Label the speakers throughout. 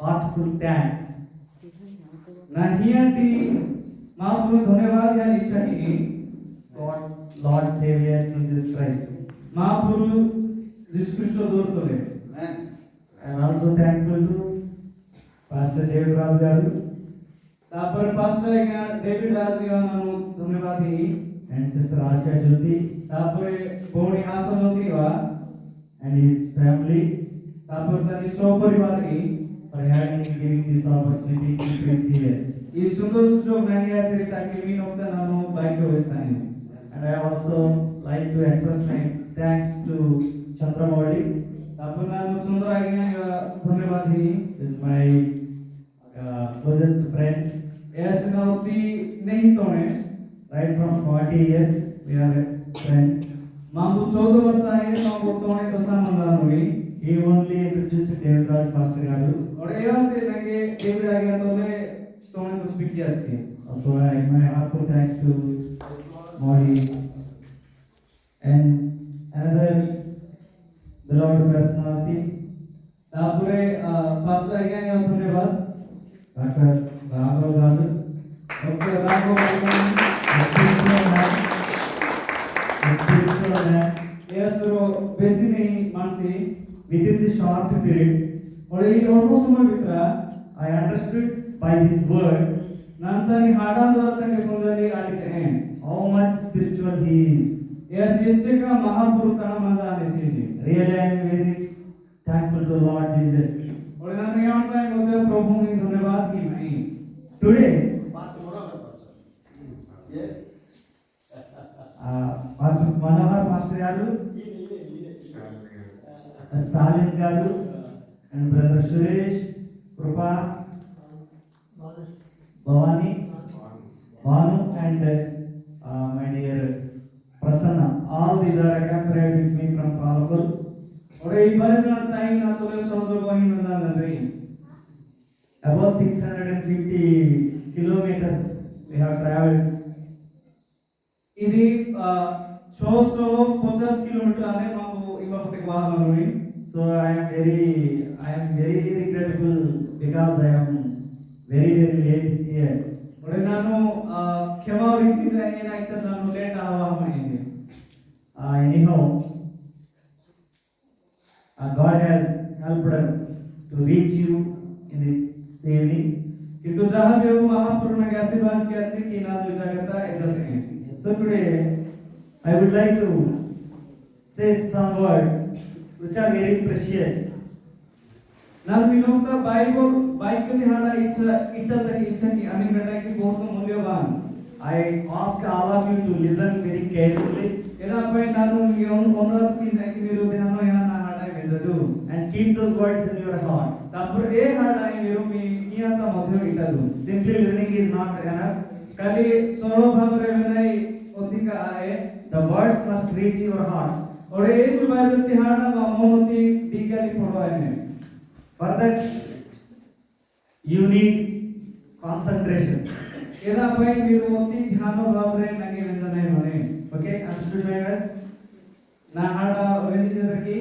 Speaker 1: heartful thanks.
Speaker 2: नाहियाटी महाप्रभु धन्यवाद या इच्छा की
Speaker 1: God, Lord Savior Jesus Christ.
Speaker 2: महाप्रभु यीशु ख्रिस्ट दूर करे
Speaker 1: I am also thankful to Pastor David Raj garu
Speaker 2: तापर पास्टर या डेविड राज या नानु धन्यवाद ही
Speaker 1: and Sister Asha Jyoti
Speaker 2: तापर भौणी आसनोती वा
Speaker 1: and his family
Speaker 2: तापर तनी सौ परिवार ही
Speaker 1: for having me giving this opportunity to preach here.
Speaker 2: ಈ ಸುಂದರ ಸುಜೋಗ ನನಗೆ ತೆರೆ ತಾಕಿ ಮೀನು ಹೋಗ್ತಾ ನಾನು ಭಾಗ್ಯ ವಹಿಸ್ತಾನೆ
Speaker 1: And I also like to express my thanks to Chandramawali,
Speaker 2: तापर ನಾನು ಸುಂದರ ಆಗಿನ धन्यवाद ही
Speaker 1: who is my closest friend.
Speaker 2: ऐसे ना होती नहीं तो ने
Speaker 1: Right from 40 years, we are friends.
Speaker 2: मांगू 14 वर्ष आए मांगू तो ने तो सामना हुई
Speaker 1: He only introduced David Raj Pastor garu.
Speaker 2: और एवा से लगे डेविड आ गया तो ले तो ने कुछ भी किया सी
Speaker 1: So I my heartful thanks to Modi and another beloved personality,
Speaker 2: तापर पास्टर आ गया या धन्यवाद
Speaker 1: Dr. Raghav garu.
Speaker 2: Doctor Raghav
Speaker 1: Spiritual man.
Speaker 2: ऐसरो बेसी नहीं Mansi
Speaker 1: Within this short period,
Speaker 2: और ये अल्प समय Bitra
Speaker 1: I understood by his words
Speaker 2: नंतनी हाडान द्वारा तक पुंजली आलित हैं
Speaker 1: how much spiritual he is.
Speaker 2: यह सिंचे का महापुरुष तना मजा आने से जी
Speaker 1: Really, I am very thankful to Lord Jesus.
Speaker 2: और नंतनी यहाँ पर बोलते प्रभु ने धन्यवाद की मैं
Speaker 1: Today,
Speaker 3: Yes.
Speaker 1: Pastor Manohar Pastor garu, Stalin garu, and Brother Suresh, Krupa, Bhavani, Bhanu, and my dear Prasanna. All these are accompanied with me from Palakul.
Speaker 2: और ये बड़े जना टाइम ना तो ले सोचो कोई मजा नहीं
Speaker 1: About 650 kilometers we have traveled.
Speaker 2: ఇది 650 కిలోమీటర్ అనే మాకు ఇవ్వకపోతే వాహనం ఉంది
Speaker 1: So I am very regretful because I am very late here.
Speaker 2: और ನಾನು ಕ್ಷಮಾ ವಹಿಸಿದ್ರೆ ಏನಾಯ್ತು ನಾನು ಲೇಟ್ ಆಗುವ ಮಾಡಿದೆ
Speaker 1: Anyhow, God has helped us to reach you in this evening.
Speaker 2: किंतु जहां भी वो महापुरुष ने आशीर्वाद किया थी कि ना जो जगता इज्जत है
Speaker 1: So today I would like to say some words which are very precious.
Speaker 2: ನಾನು ವಿನೋದ ಬೈಬಲ್ ಹಾಡ ಇಚ್ಛಾ ಇಟ್ಟದ ಇಚ್ಛಾ की आने बेटा की बहुत मूल्यवान
Speaker 1: I ask all of you to listen very carefully
Speaker 2: ಎರಾಪೈ ನಾನು ಓನರ್ की మీరు ధ్యానం yana ಹಾಡ ಬೆದದು
Speaker 1: and keep those words in your heart.
Speaker 2: तापर ए हाड आहे మీరు మీ నియంత మధ్య ఇట్టదు
Speaker 1: Simply listening is not enough.
Speaker 2: खाली सरल भाବରେ विनय अधिक आए
Speaker 1: The words must reach your heart.
Speaker 2: और ए जो बाइबल की हाड मोहती दिगली पड़वाए ने
Speaker 1: For that you need concentration.
Speaker 2: एरापै మీరు అతి ధ్యాన భావరే నగే వెందనే మనే
Speaker 1: Okay, understood my words?
Speaker 2: నా हाड వెందిదకి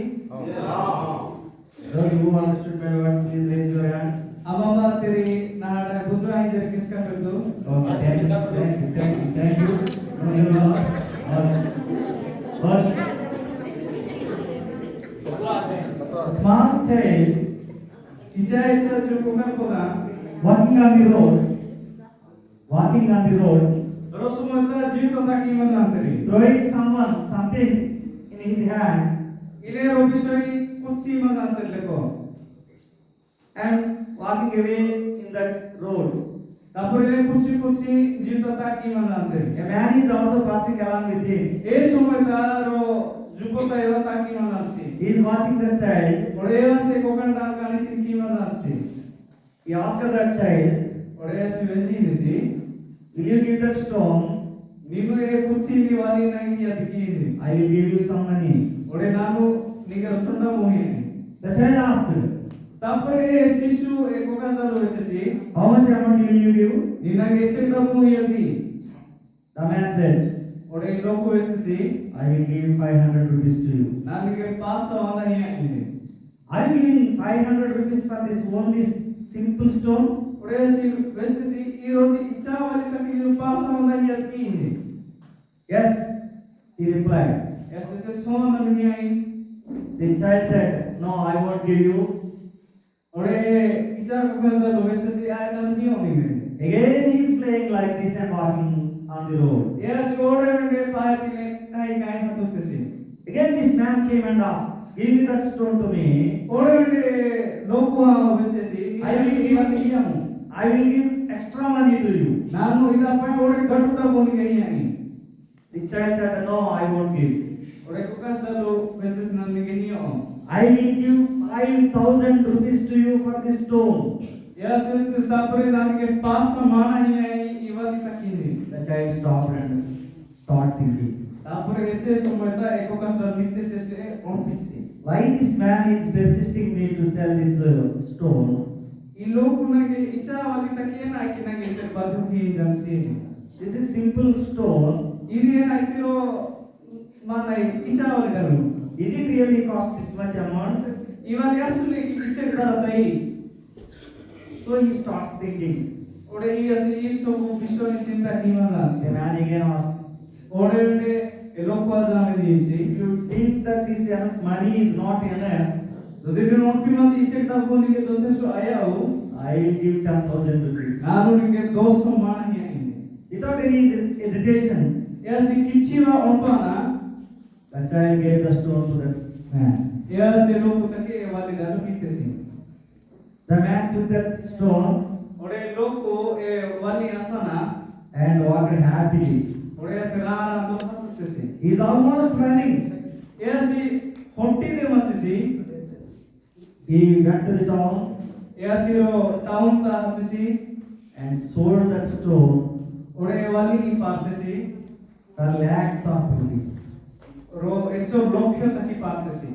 Speaker 1: Those who understood my words, please raise your hands.
Speaker 2: अमामा तेरी ना हाड बुद्ध आई जर किसका कर दो
Speaker 1: Okay, thank you. A small child
Speaker 2: इजा इजा जो कुकर कोना
Speaker 1: walking on the road,
Speaker 2: रोसुमता जीवितता की मन आंसरी
Speaker 1: throwing something in his hand,
Speaker 2: इले रोबिशोई कुछ मन answer लेको
Speaker 1: and walking away in that road.
Speaker 2: तापर इले कुछ जीवितता की मन आंसरी
Speaker 1: A man is also passing along with him.
Speaker 2: ए समयता रो जुपता एवता की मन आंसरी
Speaker 1: He is watching the child.
Speaker 2: और एवा से कोकण डाल गानी सिन की मन आंसरी
Speaker 1: He asked that child,
Speaker 2: और ऐसी वेंजी मिसी
Speaker 1: will you give that stone?
Speaker 2: नीनु ए कुछ निवाली नहीं किया थी
Speaker 1: I will give you some money.
Speaker 2: और नानु निगर ठंडा मोही
Speaker 1: The child asked,
Speaker 2: तापर ए शिशु ए कोकण डाल वेचसी
Speaker 1: how much amount will you give?
Speaker 2: निनागे चेक डबू यदी
Speaker 1: The man said,
Speaker 2: और ए लोग वेचसी
Speaker 1: I will give 500 rupees to you.
Speaker 2: नानु के पास वाला ही है
Speaker 1: I am giving 500 rupees for this only simple stone?
Speaker 2: Ore si veste si ironi ichawali taki jo pasa onda yatki ni.
Speaker 1: Yes, he replied.
Speaker 2: Yes, it is so namiyai.
Speaker 1: The child said, no, I won't give you.
Speaker 2: Ore ichar kukaza lo veste si ay namiyo ni.
Speaker 1: Again he is playing like this and walking on the road.
Speaker 2: Yes, ore vende paati le kai hatus si.
Speaker 1: Again this man came and asked, give me that stone to me.
Speaker 2: Ore vende lokwa veste si.
Speaker 1: I will give extra money to you.
Speaker 2: Nanu ida pai ore gatuta boni gai ani.
Speaker 1: The child said, no, I won't give.
Speaker 2: Ore kukaza lo veste si namiyo.
Speaker 1: I will give 5,000 rupees to you for this stone.
Speaker 2: Yes, it is tapre namike pasa mana hi ai iwali takini.
Speaker 1: The child stopped and started thinking,
Speaker 2: Tapre eche somoita ekokasta nitte seste onpitsi.
Speaker 1: why this man is persisting me to sell this stone?
Speaker 2: I loku nage icha wali takena kinage se badu hi jansi.
Speaker 1: This is simple stone.
Speaker 2: Idi na ichiro mana icha wali dalu.
Speaker 1: Is it really cost this much amount?
Speaker 2: Iwali asule ki icha daratai.
Speaker 1: So he starts thinking.
Speaker 2: Ore iyasi isobu bishoni chinta himala.
Speaker 1: The man again asked,
Speaker 2: Ore ne elokwa jame diyesi.
Speaker 1: if you think that this money is not enough,
Speaker 2: Jodi ni onpi mati icha dabo ni ke jotesto ayau.
Speaker 1: I will give 10,000 rupees.
Speaker 2: Nanu ni ke 200 mana hi ai.
Speaker 1: Without any hesitation,
Speaker 2: Iyasi kichiwa onpana.
Speaker 1: the child gave the stone to the man.
Speaker 2: Iyasi loku take wali dalu kitesi.
Speaker 1: The man took that stone
Speaker 2: Ore loku wali asana.
Speaker 1: and walked happily.
Speaker 2: Ore selana do hatutesi.
Speaker 1: He is almost running.
Speaker 2: Iyasi honti de machisi.
Speaker 1: He went to the town
Speaker 2: Iyasi ro town ta hatisi.
Speaker 1: and sold that stone
Speaker 2: Ore wali ni partesi.
Speaker 1: for lakhs of rupees.
Speaker 2: Ro echo lokyo taki partesi.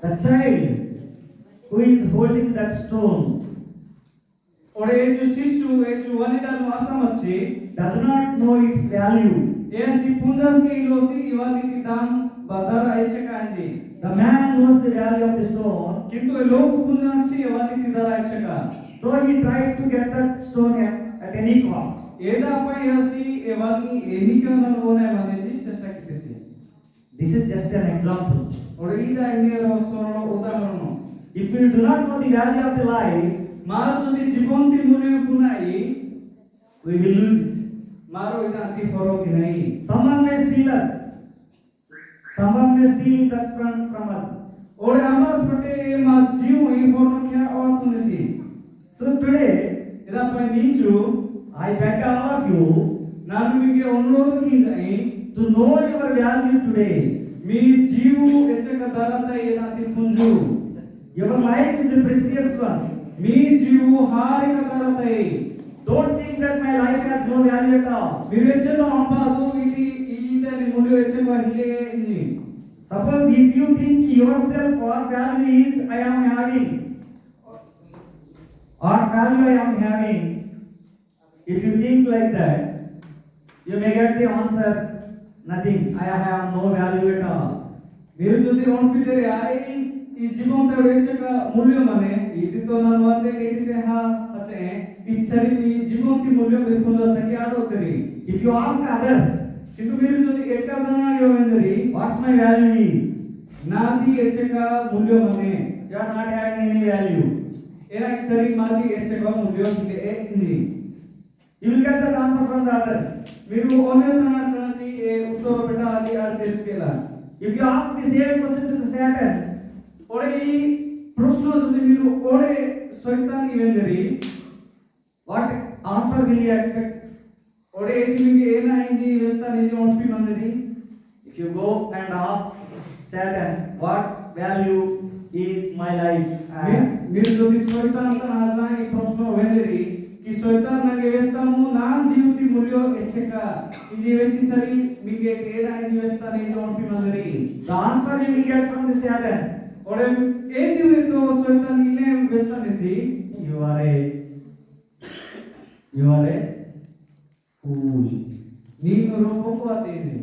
Speaker 1: The child who is holding that stone
Speaker 2: Ore echo sishu echo wali dalu asamachi.
Speaker 1: does not know its value.
Speaker 2: Iyasi punjas ke ilosi iwali ti dam badara eche kanji.
Speaker 1: The man knows the value of the stone,
Speaker 2: Kintu e loku punjansi iwali ti dara eche ka.
Speaker 1: so he tried to get that stone at any cost.
Speaker 2: Eda pai iyasi iwali eni ka nan wona manji chesta kitesi.
Speaker 1: This is just an example.
Speaker 2: Ore ida ine ro soro udaharano.
Speaker 1: If you do not know the value of the life,
Speaker 2: Maro jodi jibanti mulya punai
Speaker 1: we will lose it.
Speaker 2: maro ida ati horo kinai.
Speaker 1: Someone may steal us. Someone may steal that from us.
Speaker 2: Ore amas pate ma jiu I horo kya awatunesi.
Speaker 1: So today,
Speaker 2: Ida pai ninju
Speaker 1: I beg all of you
Speaker 2: nanu mige anurodh kinai
Speaker 1: to know your value today.
Speaker 2: mi jiu eche ka darata ida ati punju.
Speaker 1: Your life is a precious one.
Speaker 2: Mi jiu hari ka darata.
Speaker 1: Don't think that my life has no value at all.
Speaker 2: Mirechelo ampadu idi ida ni mulyo eche ka hile ni.
Speaker 1: Suppose if you think yourself what value is I am having, what value I am having, if you think like that, you may get the answer, nothing, I have no value at all.
Speaker 2: Miru jodi onpidere ai I jibonta eche ka mulyo mane idi to nan wate etite ha ache ichari mi jibonti mulyo berkonda taki adoteri.
Speaker 1: If you ask others,
Speaker 2: Kintu miru jodi ekka jana yovenderi
Speaker 1: what's my value is,
Speaker 2: nadi eche ka mulyo mane
Speaker 1: you are not having any value.
Speaker 2: era ichari madi eche ka mulyo hile ni.
Speaker 1: You will get that answer from the others.
Speaker 2: Miru onyo tanati e uttara beta ali ar deskela.
Speaker 1: If you ask the same question to the Satan,
Speaker 2: Ore I proshno jodi miru ore shaitan ivenderi
Speaker 1: what answer will you expect?
Speaker 2: ore edi mige ena indi vesta niji onpi manderi.
Speaker 1: If you go and ask Satan, what value is my life?
Speaker 2: Miru jodi shaitan tan aza I proshno venderi ki shaitan nage vesta mu nan jivti mulyo echeka iji vechi sari mige ena indi vesta niji onpi manderi.
Speaker 1: The answer you will get from the Satan,
Speaker 2: Ore edi veto shaitan ile vesta nesi
Speaker 1: you are a fool.
Speaker 2: Nino ro boko atezi.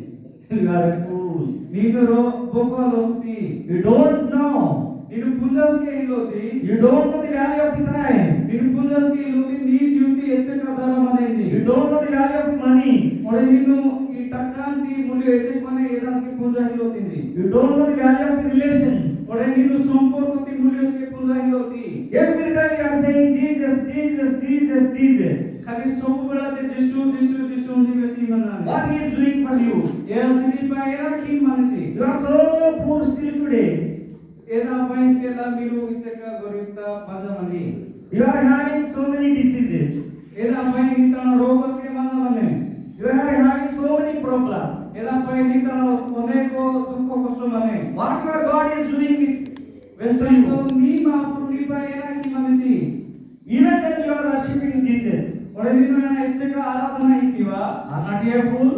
Speaker 1: You are a fool.
Speaker 2: Nino ro boko alokti.
Speaker 1: You don't know
Speaker 2: ನೀನು ಪುಂಜಾಸ್ಗೆ ಇಲ್ಲೋತಿ
Speaker 1: You don't know the value of the time.
Speaker 2: ನೀನು ಪುಂಜಾಸ್ಗೆ ಇಲ್ಲೋತಿ ನೀ ಜೀವಿತಿ ಹೆಚ್ಚಕ ದರ ಮನೆಜಿ
Speaker 1: You don't know the value of the money.
Speaker 2: ಒಡೆ ನೀನು ಈ ಟಕ್ಕಾಂತಿ ಮೂಲ್ಯ ಹೆಚ್ಚಕ ಮನೆ ಏದಾಸ್ಗೆ Poonja ಇಲ್ಲೋತಿಂದಿ
Speaker 1: You don't know the value of the relations.
Speaker 2: ಒಡೆ ನೀನು ಸಂಪರ್ಕತಿ ಮೂಲ್ಯಸ್ಗೆ Poonja ಇಲ್ಲೋತಿ
Speaker 1: Every time you are saying Jesus, Jesus, Jesus, Jesus.
Speaker 2: खाली सब बेलाते जिसु जिसु जिसु जिसु मनाने
Speaker 1: What he is doing for you?
Speaker 2: ये सिरी पायरा की मानसी
Speaker 1: You are so poor still today.
Speaker 2: एना पाइस के ला मिरु इचका गोरिता पाजा मनी
Speaker 1: You are having so many diseases.
Speaker 2: एना पाइ नितना रोगस के माना मने
Speaker 1: You are having so many problems.
Speaker 2: एना पाइ नितना अनेको दुख कष्ट मने
Speaker 1: What your God is doing with
Speaker 2: western तो नी महापुरु नी पायरा की Mansi
Speaker 1: even when you are worshiping Jesus.
Speaker 2: ಒಡೆ ನೀನು ಏನ ಹೆಚ್ಚಕ ಆರಾಧನಾ ಇತ್ತೀವಾ
Speaker 1: Are not you a fool?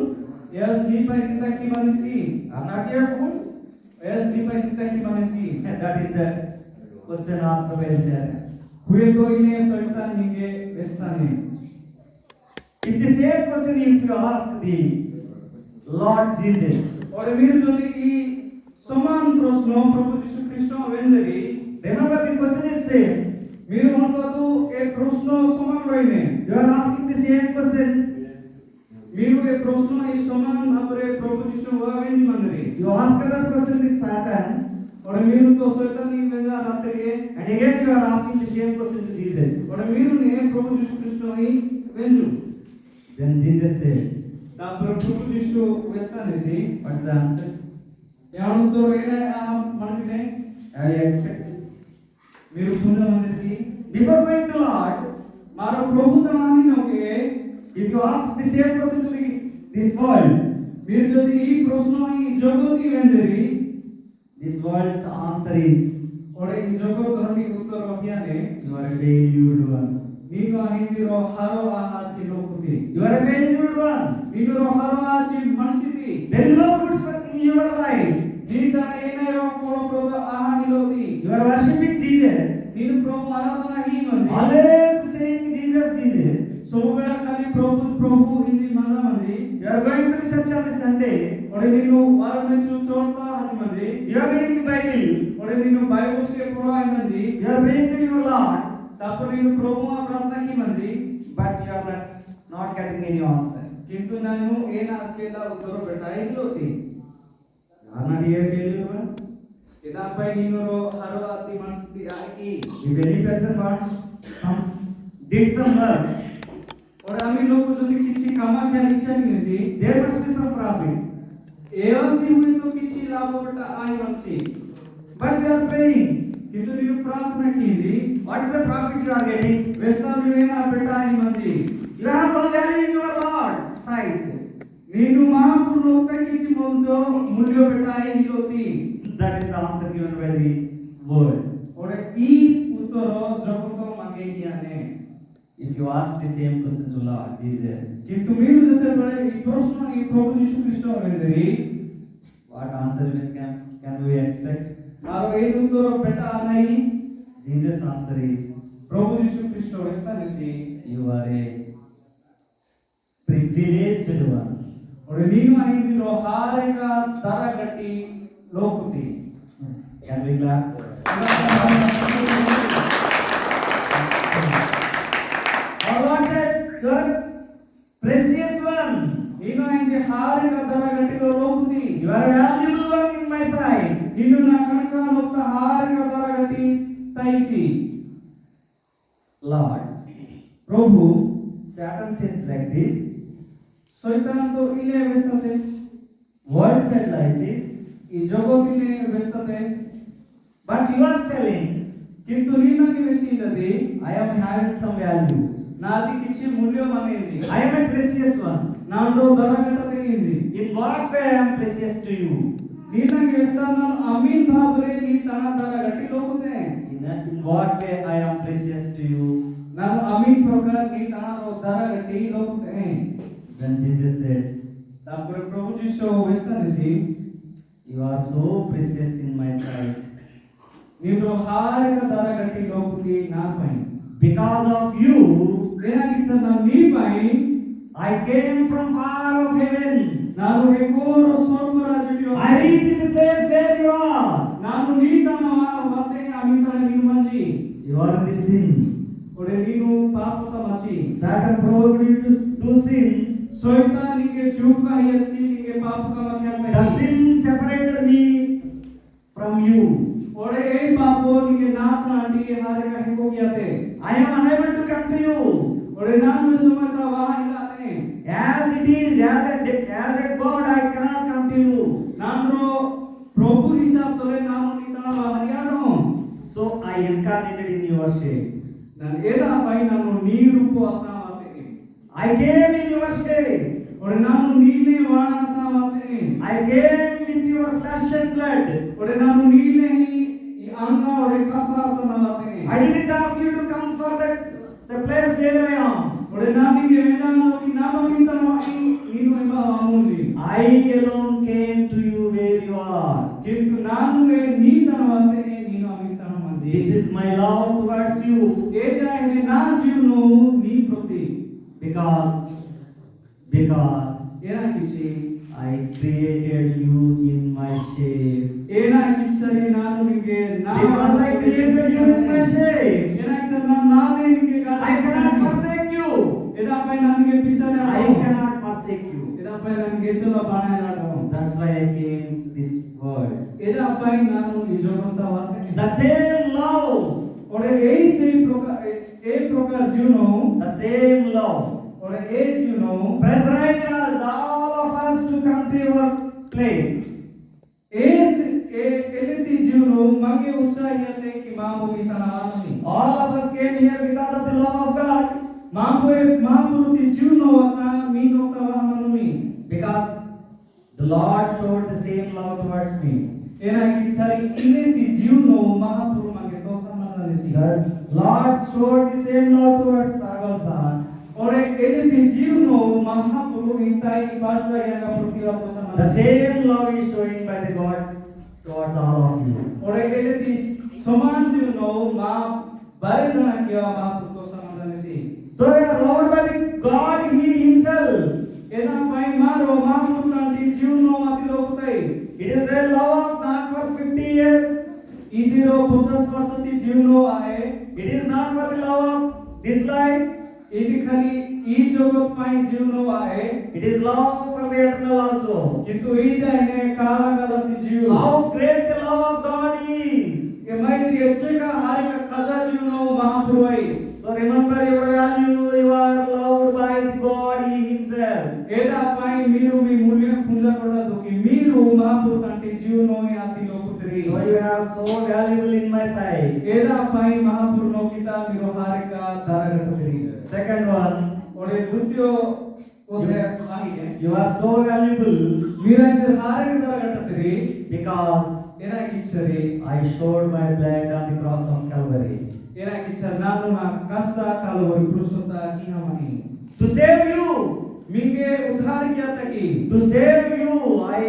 Speaker 2: यस नी पाइ चिंता की मानसी
Speaker 1: Are not you a fool?
Speaker 2: यस नी पाइ चिंता की Mansi
Speaker 1: And that is the question asked by the Satan.
Speaker 2: हुए तो इने शैतान निगे वेस्ताने
Speaker 1: If the same question if you ask the Lord Jesus,
Speaker 2: और మీరు যদি ఈ సమాన ప్రశ్న ప్రభు যীশু খ্রিস্ট వెందరి
Speaker 1: remember the question is same.
Speaker 2: మీరు మనకు ఏ ప్రశ్న సమాన রইনে
Speaker 1: You are asking the same question.
Speaker 2: మీరు ఏ ప్రశ్న ఈ సమాన ভাবে ప్రభు যীশু ওয়াবেনি মন্দরি
Speaker 1: You ask another question with Satan,
Speaker 2: और మీరు তো শয়তান নি মেজা রাতে
Speaker 1: and again you are asking the same question to Jesus.
Speaker 2: और మీరు নে ప్రభు যীশু খ্রিস্ট নি వెంజు
Speaker 1: Then Jesus said,
Speaker 2: তারপর ప్రభు যীশু వెస్తానేసి
Speaker 1: what's the answer?
Speaker 2: యాను তো ఏనే మనకినే
Speaker 1: Have you expected?
Speaker 2: మీరు పుంజ మందికి
Speaker 1: Before going to Lord,
Speaker 2: मारो प्रभु तनानी नोके
Speaker 1: if you ask the same question to this world,
Speaker 2: మీరు যদি ఈ ప్రశ్న ఈ జగతి వెందరి
Speaker 1: this world's answer is,
Speaker 2: और ఈ జగతని ఉత్తర రహియానే
Speaker 1: you are a failed one.
Speaker 2: ನೀನು ಹಿಂದಿರೋ ಹಾರೋ ಆಚಿ ಲೋಕತಿ
Speaker 1: You are a failed one.
Speaker 2: ನೀನು ಹಾರೋ ಆಚಿ ಮನಸಿತಿ
Speaker 1: There is no fruits in your life.
Speaker 2: ಜೀತನ ಏನೇರೋ ಫಲ ಪ್ರದ ಆಹಾನಿಲೋದಿ
Speaker 1: You are worshipping Jesus.
Speaker 2: ನೀನು ಪ್ರಭು ಆರಾಧನಾ ಹಿ ಮಂದಿ
Speaker 1: Always saying Jesus, Jesus.
Speaker 2: ಸೋಬೇಡ ಖಾಲಿ ಪ್ರಭು ಪ್ರಭು ಹಿಂದಿ ಮನ ಮಂದಿ
Speaker 1: You are going to the church on this Sunday.
Speaker 2: ಒಡೆ ನೀನು ವಾರ ಮೆಚ್ಚು ಚೋಸ್ತಾ ಹಚಿ ಮಂದಿ
Speaker 1: You are reading the Bible.
Speaker 2: ಒಡೆ ನೀನು ಬೈಬಲ್ ಗೆ ಪढ़ाई ಮಂದಿ
Speaker 1: You are praying to your Lord.
Speaker 2: तापर ನೀನು ಪ್ರಭು ಪ್ರಾರ್ಥನಾ ಕಿ ಮಂದಿ
Speaker 1: But you are not getting any answer.
Speaker 2: किंतु ನಾನು ಏನ ಆಸ್ಕೆಲ್ಲ ಉತ್ತರ ಬೆಟಾಯಿಲೋತಿ
Speaker 1: You are not a failed one.
Speaker 2: ಇದಾಪೈ ನೀನು ಹರೋ ಅತಿ ಮನಸ್ತಿ ಆಗಿ
Speaker 1: If any person wants did some work,
Speaker 2: और आम्ही लोक যদি কিছু কামা কেন ইচ্ছা নিছি
Speaker 1: there must be some profit.
Speaker 2: एवसी हुई तो কিছু লাভ বেটা আই মনসি
Speaker 1: But you are praying.
Speaker 2: किंतु ನೀನು ಪ್ರಾರ್ಥನಾ ಕೀಜಿ
Speaker 1: What is the profit you are getting?
Speaker 2: वेस्ता ನೀವೇನ बेटा आइ मंजी
Speaker 1: You have no value in your Lord sight.
Speaker 2: ನೀನು ಮಹಾಪುರುಷ ಹೋಗ್ತಾ ಕಿಚ್ಚಿ ಬಂದು ಮೂಲ್ಯ बेटा आइ हिलोती
Speaker 1: That is the answer given by the word.
Speaker 2: और ಈ ಉತ್ತರ ಜಗತ್ತ ಮಾಗೆ ಜ್ಞಾನೆ
Speaker 1: If you ask the same question to Lord Jesus,
Speaker 2: किंतु మీరు ଯେତେବେଳେ ಈ ಪ್ರಶ್ನೆ ಈ ಪ್ರಭು ಯीशु ଖ୍ରୀଷ୍ଟ ಹೇಳಿದ್ರಿ
Speaker 1: what answer can we expect?
Speaker 2: मारो ಏನು ಉತ್ತರ बेटा नाही
Speaker 1: Jesus' answer is,
Speaker 2: Prabhu Yeshu ख्रीষ্ট ವೆಸ್ತಾನೆಸಿ
Speaker 1: you are a privileged one.
Speaker 2: और ನೀನು ಐದಿರೋ ಹಾರಿಗ ದರಗಟ್ಟಿ ಲೋಕತಿ
Speaker 1: Can we clap? Our Lord said, you are a precious one.
Speaker 2: ನೀನು ID ಹಾರಿಗ ದರಗಟ್ಟಿರೋ ಲೋಕತಿ
Speaker 1: You are a valuable one in my sight.
Speaker 2: ನೀನು ನಾ ಕನಕ ಮೊತ್ತ ಹಾರಿಗ ದರಗಟ್ಟಿ ತೈತಿ
Speaker 1: Lord,
Speaker 2: Prabhu
Speaker 1: Satan said like this,
Speaker 2: শয়তান তো ইলে ব্যস্ততে
Speaker 1: world said like this,
Speaker 2: ಈ ಜಗತ್ತಿನ ವ್ಯಸ್ತತೆ
Speaker 1: but you are telling,
Speaker 2: किंतु ನಿನ್ನಗೆ ಬೇಸಿ ಇಲ್ಲದೆ
Speaker 1: I am having some value.
Speaker 2: ನಾದಿ ಕಿಚ್ಚಿ Moolya ಮನೆಯಿದೆ
Speaker 1: I am a precious one.
Speaker 2: ನಾನು ದರಗಟ್ಟತೆ ಇದೆ
Speaker 1: In what way I am precious to you?
Speaker 2: ನಿನ್ನಗೆ ವ್ಯಸ್ತಾನ Amin ಭಾವರೆ ನೀ ತನ ದರಗಟ್ಟಿ ಲೋಕತೆ
Speaker 1: In what way I am precious to you?
Speaker 2: ನಾನು ಅಮೀನ್ ಪ್ರಕಾರ ನೀ ತನ ದರಗಟ್ಟಿ ಲೋಕತೆ
Speaker 1: Then Jesus said,
Speaker 2: ತಾಪರೆ Prabhu ಯೀಶು ವೆಸ್ತಾನಿಸಿ
Speaker 1: you are so precious in my sight.
Speaker 2: ನೀನು ಹಾರಿಗ ದರಗಟ್ಟಿ ಲೋಕತಿ ನಾ ಪೈ
Speaker 1: Because of you,
Speaker 2: ಏನಾಗಿತ್ತು ನಾನು ನೀ pi
Speaker 1: I came from far of heaven.
Speaker 2: ನಾನು ಹೇಗೋರ ಸ್ವರ್ಗ ರಾಜ್ಯಕ್ಕೆ
Speaker 1: I reached the place where you are.
Speaker 2: ನಾನು ನೀ ತನ ವತೆ
Speaker 1: from the sin.
Speaker 2: Ore ninu paap ta machi.
Speaker 1: Satan provoked you to do sin.
Speaker 2: Soita ninge chuka yatsi ninge paap ka makya
Speaker 1: The
Speaker 2: mai.
Speaker 1: sin separated me from you.
Speaker 2: Ore ei paapo ninge naata andi hare ka hiko gyate.
Speaker 1: I am unable to come to you.
Speaker 2: Ore nanu sumata waha ilane.
Speaker 1: As it is, as a God, I cannot come to you.
Speaker 2: Nandro Prabhu hisab tole nanu nitana wahariano.
Speaker 1: So I incarnated in your shape.
Speaker 2: Dan eda pai nanu nirupo asawate.
Speaker 1: I came in your shape.
Speaker 2: Ore nanu nile wana asawate.
Speaker 1: I came with your flesh and blood.
Speaker 2: Ore nanu nile hi anga ore kasa asanawate.
Speaker 1: I didn't ask you to come for the place where I am.
Speaker 2: Ore nani ge vedano ki nano mintano ai ninu ema amunji.
Speaker 1: I alone came to you where you are.
Speaker 2: Kintu nanu ge nitanawate ninu amintano manji.
Speaker 1: This is my love towards you.
Speaker 2: Eda ene na jivno ni proti.
Speaker 1: Because
Speaker 2: Era kichi.
Speaker 1: I created you in my shape.
Speaker 2: Era kichari nanu ninge na.
Speaker 1: Because I created you in my shape.
Speaker 2: Era kisar na nale ninge ga.
Speaker 1: I cannot forsake you.
Speaker 2: Eda pai nanu ge pisare.
Speaker 1: I cannot forsake you.
Speaker 2: Eda pai nanu ge chola bana na do.
Speaker 1: That's why I came this world.
Speaker 2: Eda pai nanu ijoganta wate.
Speaker 1: The same love.
Speaker 2: Ore ei sei prokar jivno.
Speaker 1: The same love.
Speaker 2: Ore ei jivno.
Speaker 1: Pressurized us, all of us, to come to your place.
Speaker 2: Eleti jivno mange ussahiyate ki maamu mitanani.
Speaker 1: All of us came here because of the love of God.
Speaker 2: Mahapuruti jivno asa mino tawahanumi.
Speaker 1: Because the Lord showed the same love towards me.
Speaker 2: Era kichari eleti jivno mahapuru mange dosa manalisi.
Speaker 1: The Lord showed the same love towards Pagal sir.
Speaker 2: Ore eleti jivno mahapuru intai paswa yanga purtiwa dosa
Speaker 1: The
Speaker 2: manalisi.
Speaker 1: same love is showing by the God towards all of you.
Speaker 2: Ore eleti saman jivno ma bairana kiwa mahapuru dosa manalisi.
Speaker 1: So they are loved by the God He Himself.
Speaker 2: Eda pai maro mahapuru nanti jivno matilo kutai.
Speaker 1: It is their love not for 50 years.
Speaker 2: Idiro 50 varsati jivno ahe.
Speaker 1: It is not for the love of this life.
Speaker 2: Idi khali I jogot pai jivno ahe.
Speaker 1: It is love for the eternal also.
Speaker 2: Kintu ida ene kala galati jiv.
Speaker 1: How great the love of God is.
Speaker 2: Ke mai di echeka hari ka kaza jivno mahapurvai.
Speaker 1: So remember your value. You are loved by the God He Himself.
Speaker 2: Eda pai miru mi mulya punja koda doki miru mahapuru tanti jivno yati lokutri.
Speaker 1: So you are so valuable in my sight.
Speaker 2: Eda pai mahapuru no kita miru hari ka daragatri.
Speaker 1: Second one,
Speaker 2: Ore dutyo ode ahi hai.
Speaker 1: you are so valuable
Speaker 2: Mira idir hari ka daragatri.
Speaker 1: because
Speaker 2: Era kichari.
Speaker 1: I showed my blood on the cross of Calvary.
Speaker 2: Era kichar nanu ma kasa kalori prusota kinamani.
Speaker 1: To save you,
Speaker 2: Minge udhar kiya taki.
Speaker 1: to save you, I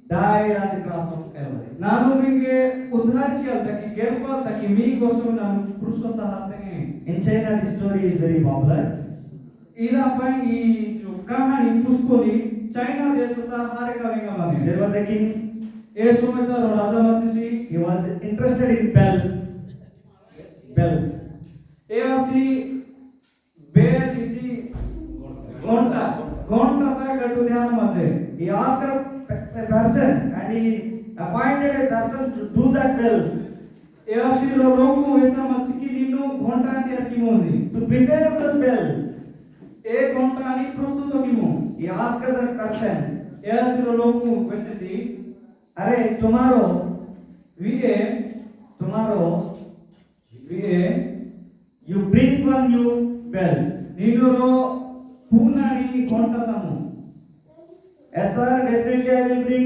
Speaker 1: died on the cross of Calvary.
Speaker 2: Nanu minge udhar kiya taki gerpa taki mi kosam nanu prusota hatenge.
Speaker 1: In China, the story is very popular.
Speaker 2: Ida pai I jo kahani puskoli China desota hare ka vinga mane.
Speaker 1: There was a king,
Speaker 2: E sumeta ro raja vachisi.
Speaker 1: he was interested in bells.
Speaker 2: E asi bel ichi gonta ta gadu dhyan mache.
Speaker 1: He asked a person and he appointed a person to do that bells,
Speaker 2: E asi ro roku esa machiki dinu gonta te akimondi.
Speaker 1: to prepare those bells.
Speaker 2: E gonta ani prostuto kimo.
Speaker 1: He asked that person,
Speaker 2: E asi ro roku vachisi.
Speaker 1: Arey, tomorrow,
Speaker 2: VA you
Speaker 1: bring one new bell.
Speaker 2: ninu ro punani gonta tamu.
Speaker 1: Yes, sir, definitely I will bring.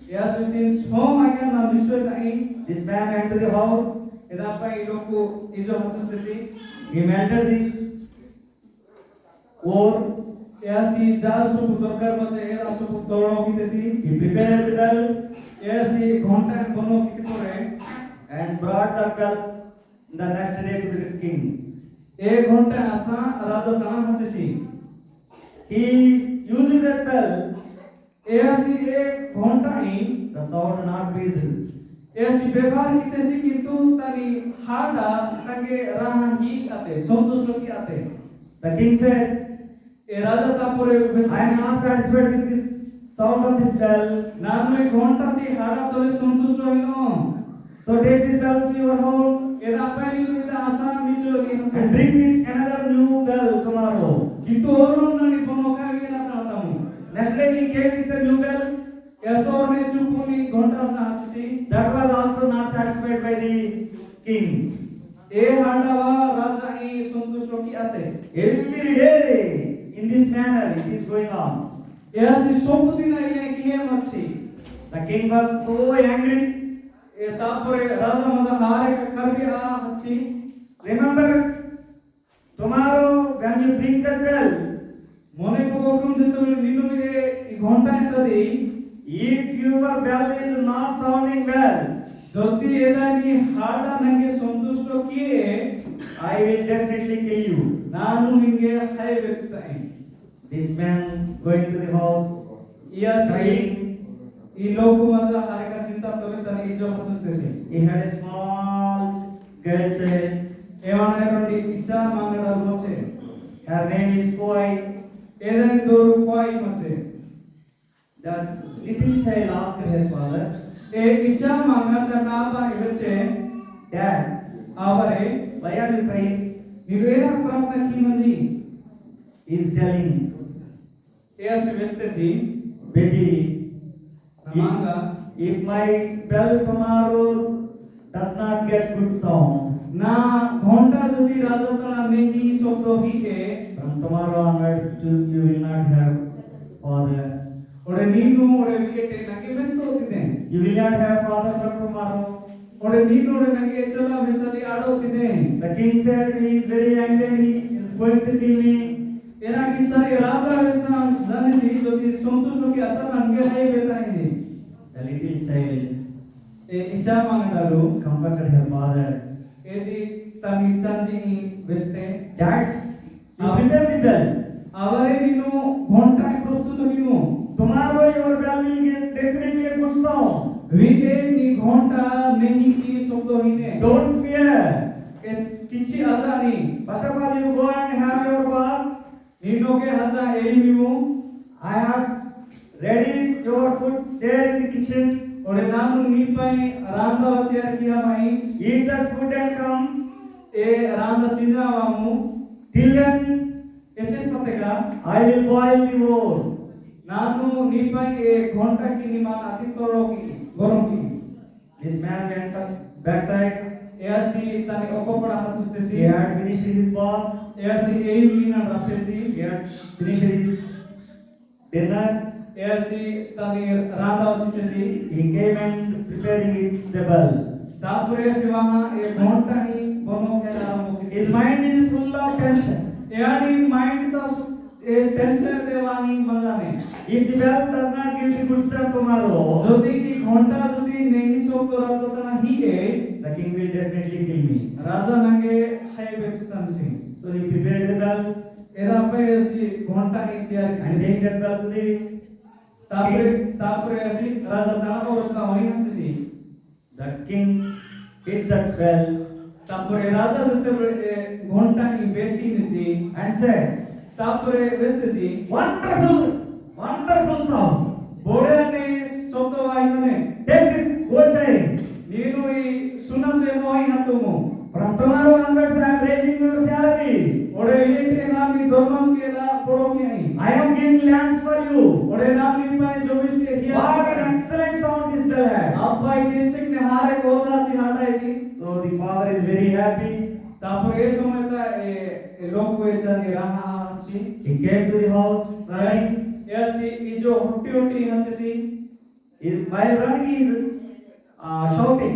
Speaker 2: Yes, within small again na nishoy tai.
Speaker 1: This man went to the house.
Speaker 2: Eda pa iloku ijo hatus desi.
Speaker 1: He melted the ore.
Speaker 2: E asi jal supu dorkar mache eda supu doro kitesi.
Speaker 1: He prepared the bell
Speaker 2: E asi gonta bono kitore.
Speaker 1: and brought the bell the next day to the king.
Speaker 2: E gonta asa raja tana hachesi.
Speaker 1: He used that bell.
Speaker 2: E asi gonta hi
Speaker 1: The sound not pleased.
Speaker 2: ऐसी व्यवहार की तैसी किंतु तनी hada tange raha hi ate santushto ki ate.
Speaker 1: The king said,
Speaker 2: E raja tapore
Speaker 1: I am not satisfied with this sound of this bell.
Speaker 2: nanu e ghonta ti hada tole santushto hoino.
Speaker 1: So take this bell to your home
Speaker 2: Eda apani ida asa nicho ni
Speaker 1: and bring me another new bell tomorrow.
Speaker 2: kitu oron nani bonoka ina tamu.
Speaker 1: Next day he came with a new bell.
Speaker 2: Esor ne chupuni ghonta sa hachisi.
Speaker 1: That was also not satisfied by the king.
Speaker 2: E hada wa raja hi santushto ki ate.
Speaker 1: Every day in this manner it is going on.
Speaker 2: Esi sobudina ile ki he machi.
Speaker 1: The king was so angry.
Speaker 2: E tapore raja maza hare ka karbi a hachi.
Speaker 1: Remember, tomorrow when you bring that bell,
Speaker 2: Mone pokokun jetole ninu e ghonta entadi.
Speaker 1: if your bell is not sounding well,
Speaker 2: Jodi edani hada nange santushto kiye
Speaker 1: I will definitely kill you.
Speaker 2: nanu ninge hai vetstai.
Speaker 1: This man going to the house,
Speaker 2: Iya
Speaker 1: crying.
Speaker 2: I loku maza hare ka cinta tole tani ijo hatustesi.
Speaker 1: He had a small girl child.
Speaker 2: Ewana erondi icha mangada roche.
Speaker 1: Her name is Koi.
Speaker 2: Edani doru koi mache.
Speaker 1: The little child asked her father,
Speaker 2: E icha mangada naba iveche
Speaker 1: Dad,
Speaker 2: avare
Speaker 1: why are you crying?
Speaker 2: niru era prarthana ki manji.
Speaker 1: He is telling,
Speaker 2: Esi vestesi
Speaker 1: baby,
Speaker 2: namanga
Speaker 1: if my bell tomorrow does not get good sound,
Speaker 2: na ghonta jodi raja tana nehi sobdo hi e
Speaker 1: from tomorrow onwards you will not have father.
Speaker 2: ore ninu ore viete nange vesto tide.
Speaker 1: You will not have father from tomorrow.
Speaker 2: Ore ninu ore nange chala vesali ado tide.
Speaker 1: The king said he is very angry, he is going to kill me.
Speaker 2: Era ki sari raja vesa jane si jodi santushto ki asa nange hai betainde.
Speaker 1: The little child
Speaker 2: E icha mangdalu
Speaker 1: comforted her father.
Speaker 2: edi tani chanji veste
Speaker 1: Dad, you prepare the bell.
Speaker 2: avare ninu ghonta prostuto kinu.
Speaker 1: Tomorrow your bell will get definitely a good sound.
Speaker 2: Vide ni ghonta nehi ki sobdo hine.
Speaker 1: Don't fear.
Speaker 2: E kichi ajani.
Speaker 1: First of all, you go and have your bath.
Speaker 2: Nino ke haja ei mimu.
Speaker 1: I have ready your food there in the kitchen.
Speaker 2: Ore nanu ni pai randa tayar kiya mai.
Speaker 1: Eat that food and come.
Speaker 2: E randa chinawamu.
Speaker 1: Till then,
Speaker 2: Echen patega.
Speaker 1: I will boil the wool.
Speaker 2: Nanu ni pai e ghonta ki niman atitoro ki gorom ki.
Speaker 1: This man went backside.
Speaker 2: Easi tani okopra
Speaker 1: He
Speaker 2: hatustesi.
Speaker 1: had finished his bath.
Speaker 2: Easi ei mina rafesi.
Speaker 1: He had finished his dinner.
Speaker 2: Easi tani randa uchichesi.
Speaker 1: He came and preparing it, the bell.
Speaker 2: Tapure easi waha e ghonta hi bono khela arambo ki.
Speaker 1: His mind is full of tension.
Speaker 2: Eani mind ta e tension dewahi mazane.
Speaker 1: If the bell does not give the good sound tomorrow,
Speaker 2: Jodi ki ghonta jodi nehi sobdo raja tana hi e
Speaker 1: the king will definitely kill me.
Speaker 2: raja nange hai betustansi.
Speaker 1: So he prepared the bell
Speaker 2: Era pe easi ghonta ki tayar
Speaker 1: and take that bell to the
Speaker 2: tapure easi raja tana orka hoyi hanchisi.
Speaker 1: The king hit that bell
Speaker 2: Tapure raja jetebele ghonta ki bechi nisi
Speaker 1: and said,
Speaker 2: tapure vestesi
Speaker 1: wonderful, wonderful sound.
Speaker 2: bode ne sobdo vai mane
Speaker 1: Take this gold chain.
Speaker 2: ninu I sunache mohi hatumu.
Speaker 1: From tomorrow onwards, I am raising your salary.
Speaker 2: Ore yete nami dormas ke la poromi ai.
Speaker 1: I am giving lands for you.
Speaker 2: Ore nami pai 24 ke hiya.
Speaker 1: What an excellent sound this bell had.
Speaker 2: Abba idinchik ne hare goza chi hata idi.
Speaker 1: So the father is very happy.
Speaker 2: Tapur e samay ta e loku e chani raha chi.
Speaker 1: He came to the house running.
Speaker 2: Yasi ijo hutti hanchisi.
Speaker 1: While running, he is shouting,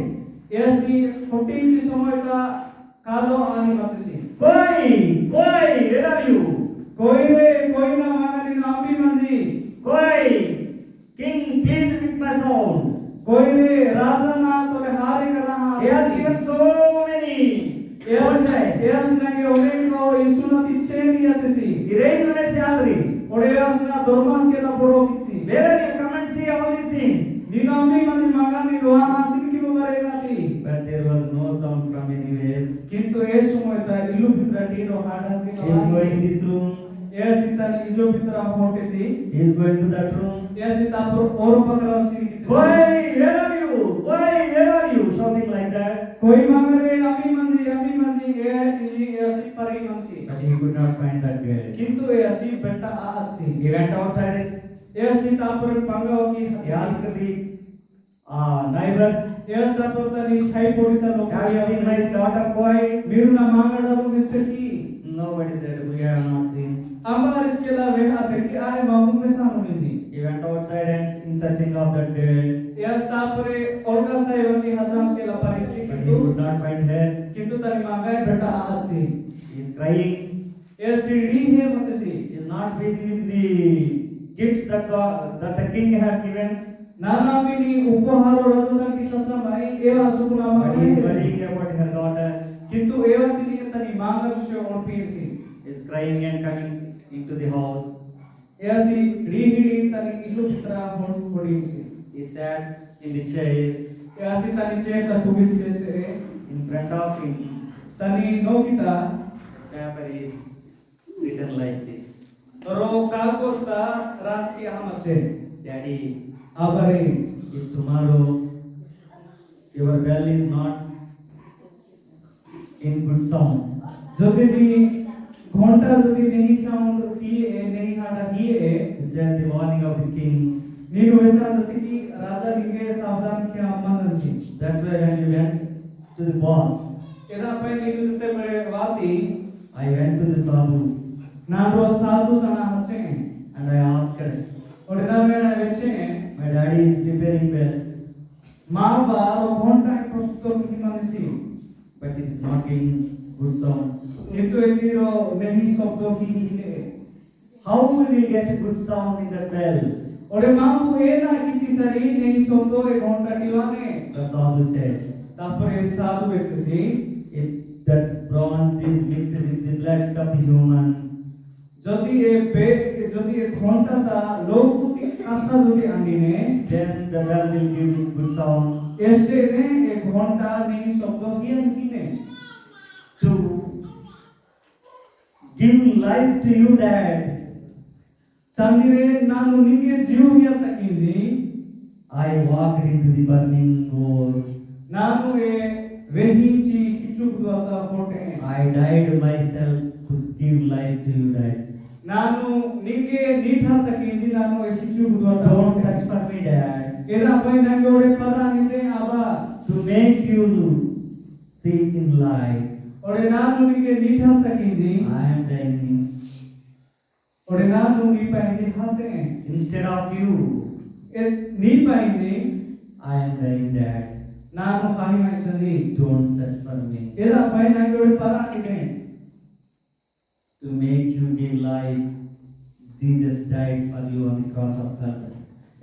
Speaker 2: Yasi hutti chi samay ta kalo ani hanchisi.
Speaker 1: Koi, Koi, where are you?
Speaker 2: Koi na magani nabi manji.
Speaker 1: Koi, king, please with my sound.
Speaker 2: Koi raja na tole hare ka raha.
Speaker 1: He has given so many gold chain.
Speaker 2: Yes nange oneko isuna ticheni yatesi.
Speaker 1: He raised my salary.
Speaker 2: Ore asna dormas ke la poro kitsi.
Speaker 1: Where are you? Come and see all these things.
Speaker 2: Nino ami mani magani loha hasin ki mugare gati.
Speaker 1: But there was no sound from anywhere.
Speaker 2: কিন্তু এই সময় তা ইলু ভিতরা টিনো হাডাস
Speaker 1: He is going this room.
Speaker 2: এসি তার ইজো ভিতরা হোটেসি
Speaker 1: He is going to that room.
Speaker 2: এসি তারপর ওর পাকরা সিরি
Speaker 1: Why? Where are you? Why? Where are you? Something like that.
Speaker 2: कोई मांग रे আমি মাঝি এ ইজি এসি পারি মানসি
Speaker 1: But he could not find that girl.
Speaker 2: কিন্তু এসি বেটা আছি
Speaker 1: He went outside.
Speaker 2: এসি তারপর পাঙ্গাও কি
Speaker 1: He asked the neighbors,
Speaker 2: S তারপর তারি সাই পড়িসা লোক
Speaker 1: have you seen my daughter boy?
Speaker 2: మీరు నా మాంగడారు మిస్టర్ కి
Speaker 1: Nobody said, we have not seen.
Speaker 2: अंबार इसके अलावा आते कि आए मामू में सामने नहीं
Speaker 1: He went outside and in searching of that girl.
Speaker 2: या स्थापरे औरका साइवर की हजार के लापारी से
Speaker 1: But he could not find her.
Speaker 2: किंतु तारी मांगा है बेटा आज से
Speaker 1: He is crying.
Speaker 2: ये सीढ़ी है मुझे से
Speaker 1: He is not busy with the gifts that the king had given.
Speaker 2: Nana mini उपहारो रजोदा की सच्चा भाई एवा सुकुना
Speaker 1: But he is
Speaker 2: मांगा
Speaker 1: worrying about her daughter.
Speaker 2: किंतु एवा सीढ़ी तारी मांगा विषय और पीर सी
Speaker 1: He is crying and coming into the house.
Speaker 2: एवा सी रीहिड़ी तारी इल्लू चित्रा होड़ी सी
Speaker 1: He sat in the chair
Speaker 2: एवा सी तारी चेक ता कुबित से
Speaker 1: in front of him.
Speaker 2: तानी नो किता
Speaker 1: Paper is written like this.
Speaker 2: रो कागोस्ता राशि हम अच्छे
Speaker 1: Daddy,
Speaker 2: आबरे
Speaker 1: if tomorrow your bell is not in good sound,
Speaker 2: যদি भी घंटा যদি नहीं साउंड किए नहीं हाटा किए
Speaker 1: you send the warning of the king.
Speaker 2: ನೀನು ಹೆಸರಾದತಿ की राजा लिंगे सावधान किया अम्मानसी
Speaker 1: That's why when you went to the ball,
Speaker 2: एदा पे ನೀನು ಜೊತೆ ಮಳೆ ವಾತಿ
Speaker 1: I went to the sadhu
Speaker 2: ನಾನು ಸಾಧು ತನ ಹಚ್ಚೆ
Speaker 1: and I asked,
Speaker 2: ಒಡೆದ ಮೇಳ ವೆಚ್ಚೆ
Speaker 1: my daddy is preparing bells,
Speaker 2: ಮಾ ಬಾರೋ घंटा ಪ್ರಸ್ತುತ की मनसी
Speaker 1: but it is not giving good sound.
Speaker 2: किंतु एदिरो नहीं शब्द की हिले
Speaker 1: How will we get a good sound in that bell?
Speaker 2: ओडे मामू एना किती सारी नहीं शब्द ए घंटा दिवाने
Speaker 1: The sadhu said,
Speaker 2: तापर ए साधु बेतसी
Speaker 1: if that bronze is mixed with the blood of the human,
Speaker 2: যদি এ বে যদি এ ঘন্টাটা লৌকুতি কাঁসা যদি আনিনে
Speaker 1: then the bell will give good sound.
Speaker 2: এস্টে নে এ ঘন্টা নেই শব্দ কিয়ান কিনে
Speaker 1: To give life to you, Dad,
Speaker 2: চাঁদিরে নানু নিকে জিও হিয়া তাকিজি
Speaker 1: I walked into the burning coal.
Speaker 2: నాను ఏ వెహించి కిచుకుదాత కోటే
Speaker 1: I died myself to give life to you, Dad.
Speaker 2: ನಾನು ನಿಂಗೆ ನೀಠಾ ತಕಿಜಿ ನಾನು ఏ కిచుకుదాత
Speaker 1: Don't search for me, Dad.
Speaker 2: एदा पै ನಂಗೆ ಒಡೆ ಪದ ನಿದೆ Aba
Speaker 1: To make you see in life,
Speaker 2: ಒಡೆ ನಾನು ನಿಂಗೆ ನೀಠಾ ತಕಿಜಿ
Speaker 1: I am dying.
Speaker 2: ಒಡೆ ನಾನು ನೀ ಪೈಜಿ ಹಾತೆ
Speaker 1: Instead of you,
Speaker 2: ए ನೀ ಪೈಜಿ
Speaker 1: I am dying, Dad.
Speaker 2: ನಾನು ಹಾಯಿ ಮೈಚಜಿ
Speaker 1: Don't search for me.
Speaker 2: एदा पै ನಂಗೆ ಒಡೆ ಪದ ನಿದೆ
Speaker 1: To make you give life, Jesus died for you on the cross of Calvary.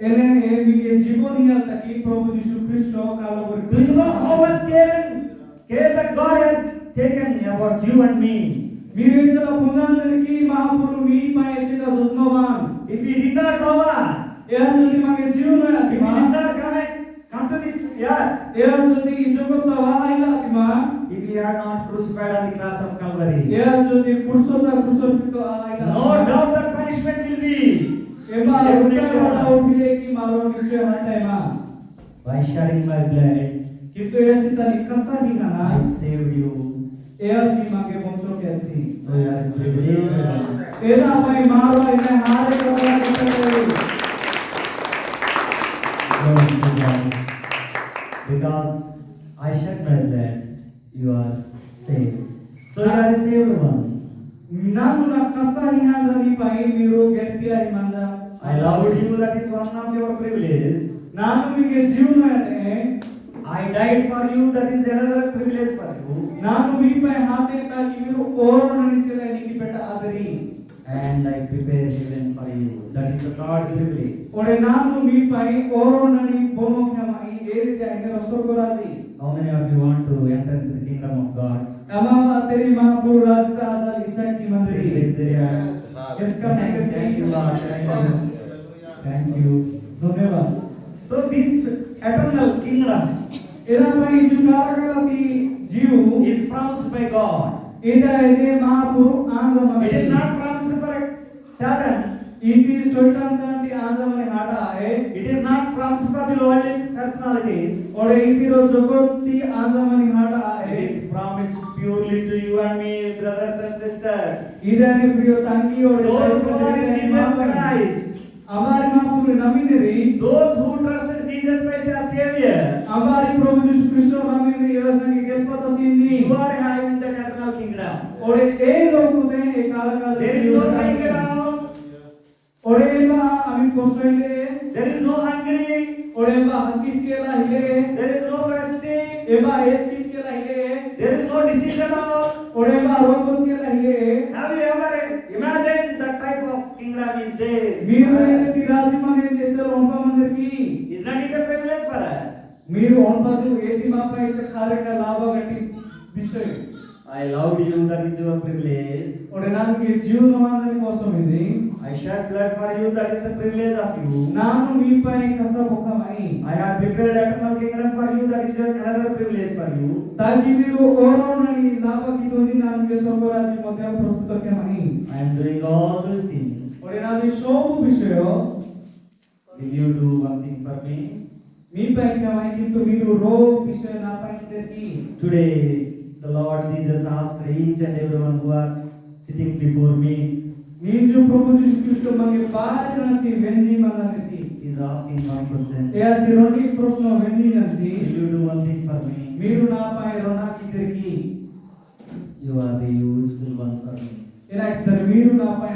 Speaker 2: एने ए मिगे जीवन हिया तकी प्रभु यीशु ख्रिस्ट कालो बर
Speaker 1: Do you know how much care that God has taken about you and me?
Speaker 2: మీరు ఇచ్చల పుంజాందరికి మహాపురు మీ పై ఇచ్చల జొత్నవాన్
Speaker 1: If He did not love us,
Speaker 2: ఏ జొతి మగే జీవన
Speaker 1: if He did not come to this earth,
Speaker 2: ఏ జొతి జగత వాయిలా తిమా
Speaker 1: if He had not crucified on the cross of Calvary,
Speaker 2: A జొతి కుర్సోత కుర్సోపిత ఆయిలా
Speaker 1: no doubt that punishment will be
Speaker 2: एबा उठा उठिले की मारो निचे हटाइमा
Speaker 1: by shedding my blood.
Speaker 2: किंतु ऐसी तरी कसा ही ना
Speaker 1: I saved you.
Speaker 2: ए असी मागे बंसो कैसी
Speaker 1: So you are privileged.
Speaker 2: एदा भाई मारो इने हारे करा करे
Speaker 1: Glory to God. Because I shed my blood, you are saved. So you are a saved one.
Speaker 2: ನಾನು ನಾ ಕಸ ಹಿನ ಜನಿ ಪಾಯಿ ಮೀರು ಗೆಟ್ಟಿಯ ಹಿಮಂದ
Speaker 1: I loved you, that is one of your privileges.
Speaker 2: ನಾನು ನಿಮಗೆ ಜೀವನ ಇದೆ
Speaker 1: I died for you, that is another privilege for you.
Speaker 2: ನಾನು మీ పై హాతే తాకి మీరు ఓరణ నిసిల నీకి బెట Adari
Speaker 1: And I prepared heaven for you, that is the third privilege.
Speaker 2: ಒಡೆ ನಾನು మీ పై ఓరణని బొమోఖ్యమై ఏ ರೀತಿ ಅಂಗರ ಸ್ವರ್ಗರಾಜಿ
Speaker 1: How many of you want to enter into the kingdom of God?
Speaker 2: अमावा तेरी महापुर राजता आजाद इच्छा की मंजूरी
Speaker 1: Yes.
Speaker 2: इसका
Speaker 1: Thank you, Lord. Thank you.
Speaker 2: धन्यवाद
Speaker 1: So this eternal kingdom,
Speaker 2: एदा भाई जो कारागाराती Jew,
Speaker 1: is promised by God.
Speaker 2: ida ide mahapuru anjamani.
Speaker 1: It is not promised for Satan.
Speaker 2: Idi shaitan tanti anjamani hata hai.
Speaker 1: It is not promised for the worldly personalities.
Speaker 2: Ore idi ro jogoti anjamani hata
Speaker 1: It
Speaker 2: hai.
Speaker 1: is promised purely to you and me, brothers and sisters.
Speaker 2: Ida ni priyo tanki ore
Speaker 1: Those who are in Jesus Christ.
Speaker 2: Amari mahapuru namineri.
Speaker 1: Those who trust in Jesus Christ as Savior.
Speaker 2: Amari Prabhu Jisu Krishna namineri evasangi gelpata sinji.
Speaker 1: You are having the eternal kingdom.
Speaker 2: Ore ei loku de e kala kala.
Speaker 1: There is no crying down.
Speaker 2: Ore eba ami postoile.
Speaker 1: There is no hungry.
Speaker 2: Ore eba hankis kela hile.
Speaker 1: There is no thirsty.
Speaker 2: Eba eskis kela hile.
Speaker 1: There is no disease at all.
Speaker 2: Ore eba rokos kela hile.
Speaker 1: Have you ever imagined that type of kingdom is there?
Speaker 2: Miru ene tiraji mane jechal onpa mandir ki.
Speaker 1: Is not it a privilege for us?
Speaker 2: Miru onpa du eti mapa ise khare ka lava gati bishoy.
Speaker 1: I love you, that is your privilege.
Speaker 2: Ore nange jeev namandani kosam idi.
Speaker 1: I shed blood for you, that is the privilege of you.
Speaker 2: Nanu mi pai kasa bokhamai.
Speaker 1: I have prepared eternal kingdom for you, that is another privilege for you.
Speaker 2: Taki miru oronani lava ki doni nange sorgoraji modya prastuta kemai.
Speaker 1: I am doing all those things.
Speaker 2: Ore nani sobu bishoyo.
Speaker 1: Will you do one thing for me?
Speaker 2: Mi pai kemai kintu miru ro bishoy na pai ki.
Speaker 1: Today, the Lord Jesus asked each and everyone who are sitting before me,
Speaker 2: Minju Prabhu Jisu Krishna mange bajanati venji mananisi.
Speaker 1: is asking one question.
Speaker 2: Eya sironi proshno venji nansi.
Speaker 1: Will you do one thing for me?
Speaker 2: Miru na pai rona ki.
Speaker 1: You are the useful one for me.
Speaker 2: Era sir miru na pai